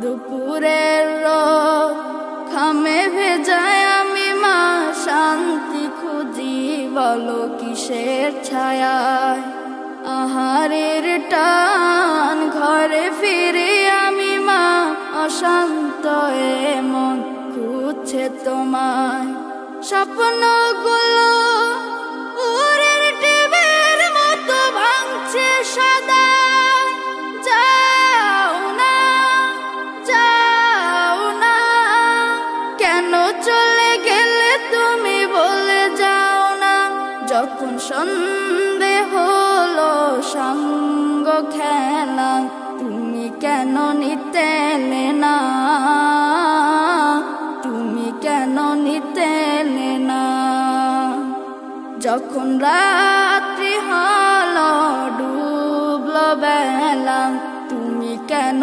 দুপুরের রোদ ঘামে ভেজায় আমি মা শান্তি খুঁজি বলো কিসের ছায়ায়। আহারের টান ঘরে ফিরে আমি মা অশান্ত মন খুঁজছে তোমায়। স্বপ্নগুলো উড়ের টিবের মতো ভাঙছে সদা। যাও না, যাও না, কেন চলে গেলে তুমি বলে যাও না। যখন সন্ধে হলো সঙ্গ খেলা তুমি কেন নিতে এলে না, তুমি কেন নিতে এলে না। যখন রাত্রি হলো ডুবলো বেলা তুমি কেন